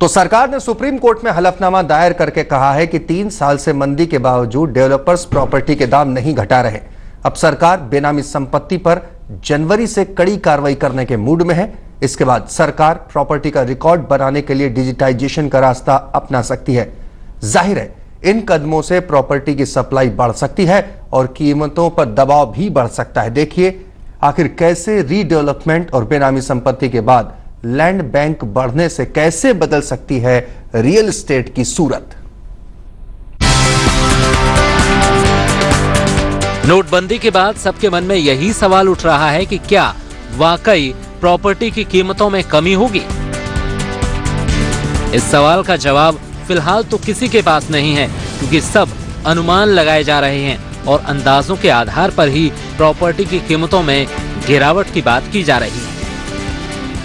तो सरकार ने सुप्रीम कोर्ट में हलफनामा दायर करके कहा है कि 3 साल से मंदी के बावजूद डेवलपर्स प्रॉपर्टी के दाम नहीं घटा रहे। अब सरकार बेनामी संपत्ति पर जनवरी से कड़ी कार्रवाई करने के मूड में है। इसके बाद सरकार प्रॉपर्टी का रिकॉर्ड बनाने के लिए डिजिटाइजेशन का रास्ता अपना सकती है। जाहिर है इन कदमों से प्रॉपर्टी की सप्लाई बढ़ सकती है और कीमतों पर दबाव भी बढ़ सकता है। देखिए आखिर कैसे रीडेवलपमेंट और बेनामी संपत्ति के बाद लैंड बैंक बढ़ने से कैसे बदल सकती है रियल एस्टेट की सूरत। नोटबंदी के बाद सबके मन में यही सवाल उठ रहा है कि क्या वाकई प्रॉपर्टी की कीमतों में कमी होगी। इस सवाल का जवाब फिलहाल तो किसी के पास नहीं है, क्योंकि सब अनुमान लगाए जा रहे हैं और अंदाजों के आधार पर ही प्रॉपर्टी की कीमतों में गिरावट की बात की जा रही है।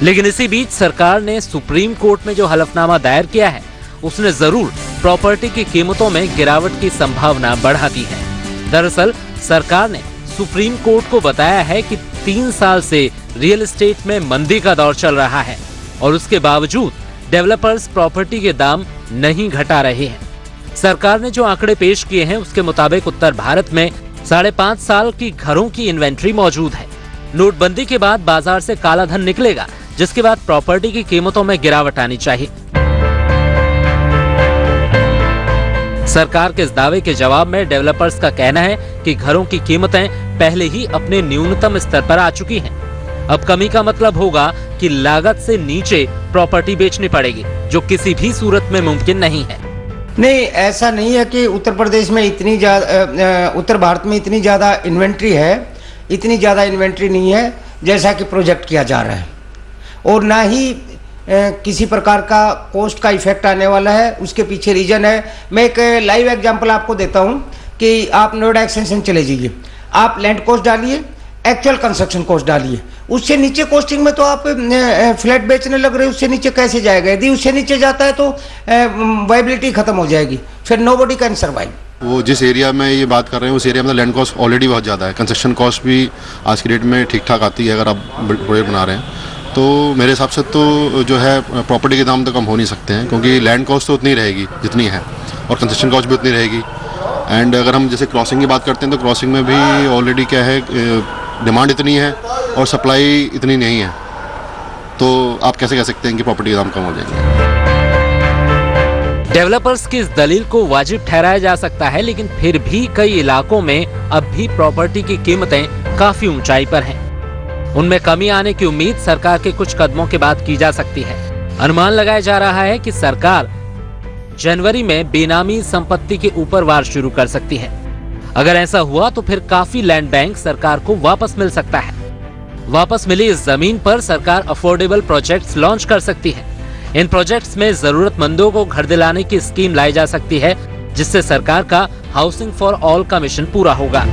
लेकिन इसी बीच सरकार ने सुप्रीम कोर्ट में जो हलफनामा दायर किया है उसने जरूर प्रॉपर्टी की कीमतों में गिरावट की संभावना बढ़ा दी है। दरअसल सरकार ने सुप्रीम कोर्ट को बताया है कि 3 साल से रियल एस्टेट में मंदी का दौर चल रहा है और उसके बावजूद डेवलपर्स प्रॉपर्टी के दाम नहीं घटा रहे हैं। सरकार ने जो आंकड़े पेश किए हैं उसके मुताबिक उत्तर भारत में 5.5 साल की घरों की इन्वेंट्री मौजूद है। नोटबंदी के बाद बाजार से काला धन निकलेगा, जिसके बाद प्रॉपर्टी की कीमतों में गिरावट आनी चाहिए। सरकार के इस दावे के जवाब में डेवलपर्स का कहना है कि घरों की कीमतें पहले ही अपने न्यूनतम स्तर पर आ चुकी हैं। अब कमी का मतलब होगा कि लागत से नीचे प्रॉपर्टी बेचनी पड़ेगी, जो किसी भी सूरत में मुमकिन नहीं है। नहीं, ऐसा नहीं है कि उत्तर प्रदेश में इतनी ज्यादा, उत्तर भारत में इतनी ज्यादा इन्वेंट्री है। इतनी ज्यादा इन्वेंट्री नहीं है जैसा कि प्रोजेक्ट किया जा रहा है, और ना ही किसी प्रकार का कॉस्ट का इफेक्ट आने वाला है। उसके पीछे रीजन है। मैं एक लाइव एग्जांपल आपको देता हूं कि आप नोएडा एक्सटेंशन चले जाइए, आप लैंड कॉस्ट डालिए, एक्चुअल कंस्ट्रक्शन कॉस्ट डालिए, उससे नीचे कॉस्टिंग में तो आप फ्लैट बेचने लग रहे हैं। उससे नीचे कैसे जाएगा? यदि उससे नीचे जाता है तो वायबिलिटी खत्म हो जाएगी, फिर नोबडी कैन सर्वाइव। वो जिस एरिया में ये बात कर रहे हैं उस एरिया में लैंड कॉस्ट ऑलरेडी बहुत ज़्यादा है। कंस्ट्रक्शन कॉस्ट भी आज की डेट में ठीक ठाक आती है अगर आप प्रोजेक्ट बना रहे हैं तो। मेरे हिसाब से तो जो है प्रॉपर्टी के दाम तो कम हो नहीं सकते हैं, क्योंकि लैंड कॉस्ट तो उतनी रहेगी जितनी है और कंस्ट्रक्शन कॉस्ट भी उतनी रहेगी। एंड अगर हम जैसे क्रॉसिंग की बात करते हैं तो क्रॉसिंग में भी ऑलरेडी क्या है, डिमांड इतनी है और सप्लाई इतनी नहीं है, तो आप कैसे कह सकते हैं कि प्रॉपर्टी के दाम कम हो जाएंगे। डेवलपर्स की इस दलील को वाजिब ठहराया जा सकता है, लेकिन फिर भी कई इलाकों में अब भी प्रॉपर्टी की कीमतें काफी ऊंचाई पर हैं। उनमें कमी आने की उम्मीद सरकार के कुछ कदमों के बाद की जा सकती है। अनुमान लगाया जा रहा है कि सरकार जनवरी में बेनामी संपत्ति के ऊपर वार शुरू कर सकती है। अगर ऐसा हुआ तो फिर काफी लैंड बैंक सरकार को वापस मिल सकता है। वापस मिली इस जमीन पर सरकार अफोर्डेबल प्रोजेक्ट्स लॉन्च कर सकती है। इन प्रोजेक्ट्स में जरूरतमंदों को घर दिलाने की स्कीम लाई जा सकती है, जिससे सरकार का हाउसिंग फॉर ऑल का मिशन पूरा होगा।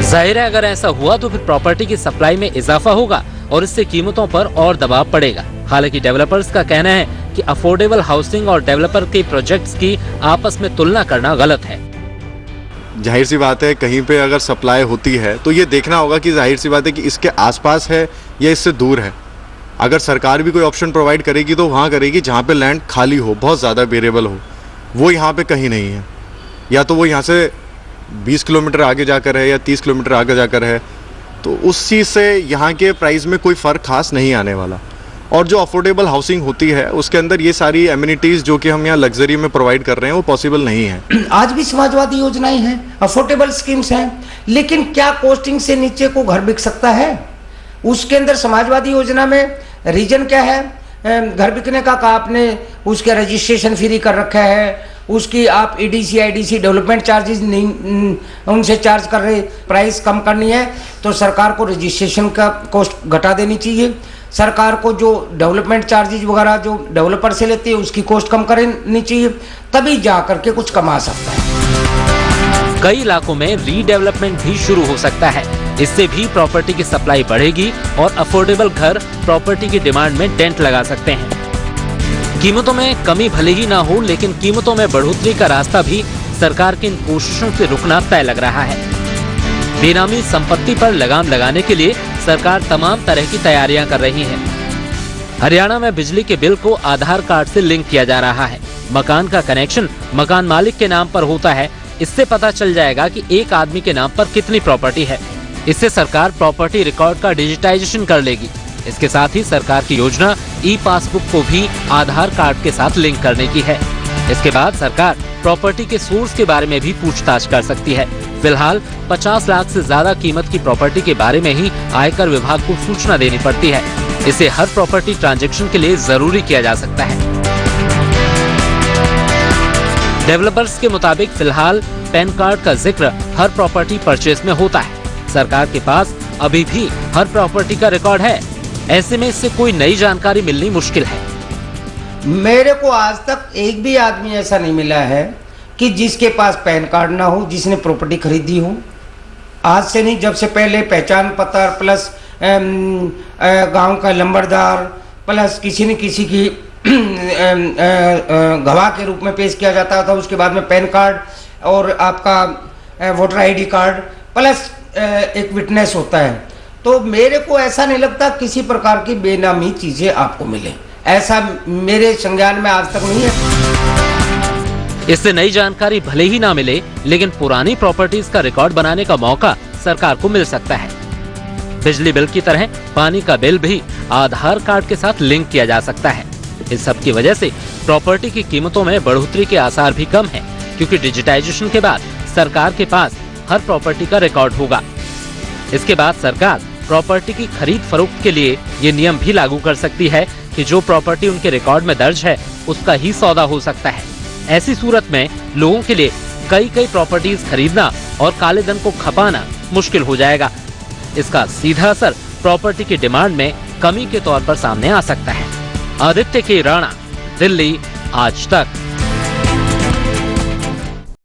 जाहिर है अगर ऐसा हुआ तो फिर प्रॉपर्टी की सप्लाई में इजाफा होगा और इससे कीमतों पर और दबाव पड़ेगा। हालांकि डेवलपर्स का कहना है कि अफोर्डेबल हाउसिंग और डेवलपर के प्रोजेक्ट्स की आपस में तुलना करना गलत है। जाहिर सी बात है कहीं पे अगर सप्लाई होती है तो ये देखना होगा कि जाहिर सी बात है कि इसके आसपास है या इससे दूर है। अगर सरकार भी कोई ऑप्शन प्रोवाइड करेगी तो वहाँ करेगी जहाँ पे लैंड खाली हो, बहुत ज़्यादा वेरिएबल हो। वो यहाँ पे कहीं नहीं है, या तो वो यहाँ से 20 किलोमीटर आगे जाकर है या 30 किलोमीटर आगे जाकर है, तो उस चीज़ से यहाँ के प्राइस में कोई फ़र्क खास नहीं आने वाला। और जो अफोर्डेबल हाउसिंग होती है उसके अंदर ये सारी एमिनिटीज़ जो कि हम यहाँ लग्जरी में प्रोवाइड कर रहे हैं वो पॉसिबल नहीं है। आज भी समाजवादी योजनाएं हैं, अफोर्डेबल स्कीम्स हैं, लेकिन क्या कॉस्टिंग से नीचे को घर बिक सकता है? उसके अंदर समाजवादी योजना में रीजन क्या है? घर बिकने का आपने उसका रजिस्ट्रेशन फ्री कर रखा है, उसकी आप ईडीसी आईडीसी डेवलपमेंट चार्जेस नहीं उनसे चार्ज कर रहे, प्राइस कम करनी है तो सरकार को रजिस्ट्रेशन का कॉस्ट घटा देनी चाहिए। सरकार को जो डेवलपमेंट चार्जेस वगैरह जो डेवलपर से लेती है उसकी कॉस्ट कम करनी चाहिए, तभी जा करके कुछ कमा सकता है। कई इलाकों में रीडेवलपमेंट भी शुरू हो सकता है। इससे भी प्रॉपर्टी की सप्लाई बढ़ेगी और अफोर्डेबल घर प्रॉपर्टी की डिमांड में डेंट लगा सकते हैं। कीमतों में कमी भले ही ना हो, लेकिन कीमतों में बढ़ोतरी का रास्ता भी सरकार की इन कोशिशों से रुकना तय लग रहा है। बेनामी संपत्ति पर लगाम लगाने के लिए सरकार तमाम तरह की तैयारियां कर रही है। हरियाणा में बिजली के बिल को आधार कार्ड से लिंक किया जा रहा है। मकान का कनेक्शन मकान मालिक के नाम पर होता है। इससे पता चल जाएगा कि एक आदमी के नाम पर कितनी प्रॉपर्टी है। इससे सरकार प्रॉपर्टी रिकॉर्ड का डिजिटाइजेशन कर लेगी। इसके साथ ही सरकार की योजना ई पासबुक को भी आधार कार्ड के साथ लिंक करने की है। इसके बाद सरकार प्रॉपर्टी के सोर्स के बारे में भी पूछताछ कर सकती है। फिलहाल 50 लाख से ज्यादा कीमत की प्रॉपर्टी के बारे में ही आयकर विभाग को सूचना देनी पड़ती है। इसे हर प्रॉपर्टी ट्रांजैक्शन के लिए जरूरी किया जा सकता है। डेवलपर्स के मुताबिक फिलहाल पैन कार्ड का जिक्र हर प्रॉपर्टी परचेज में होता है। सरकार के पास अभी भी हर प्रॉपर्टी का रिकॉर्ड है। ऐसे में इससे कोई नई जानकारी मिलनी मुश्किल है। मेरे को आज तक एक भी आदमी ऐसा नहीं मिला है कि जिसके पास पैन कार्ड ना हो, जिसने प्रॉपर्टी खरीदी हो। आज से नहीं, जब से पहले पहचान पत्र प्लस गांव का लंबरदार प्लस किसी न किसी की गवाह के रूप में पेश किया जाता था। उसके बाद में पैन कार्ड और आपका वोटर आईडी कार्ड प्लस एक विटनेस होता है। तो मेरे को ऐसा नहीं लगता किसी प्रकार की बेनामी चीजें आपको मिले। ऐसा मेरे संज्ञान में आज तक नहीं है। इससे नई जानकारी भले ही ना मिले, लेकिन पुरानी प्रॉपर्टीज का रिकॉर्ड बनाने का मौका सरकार को मिल सकता है। बिजली बिल की तरह पानी का बिल भी आधार कार्ड के साथ लिंक किया जा सकता है। इस सब की वजह से प्रॉपर्टी की कीमतों में बढ़ोतरी के आसार भी कम हैं, क्योंकि डिजिटाइजेशन के बाद सरकार के पास हर प्रॉपर्टी का रिकॉर्ड होगा। इसके बाद सरकार प्रॉपर्टी की खरीद फरोख्त के लिए ये नियम भी लागू कर सकती है कि जो प्रॉपर्टी उनके रिकॉर्ड में दर्ज है उसका ही सौदा हो सकता है। ऐसी सूरत में लोगों के लिए कई प्रॉपर्टीज खरीदना और काले धन को खपाना मुश्किल हो जाएगा। इसका सीधा असर प्रॉपर्टी की डिमांड में कमी के तौर पर सामने आ सकता है। आदित्य के राणा, दिल्ली, आज तक।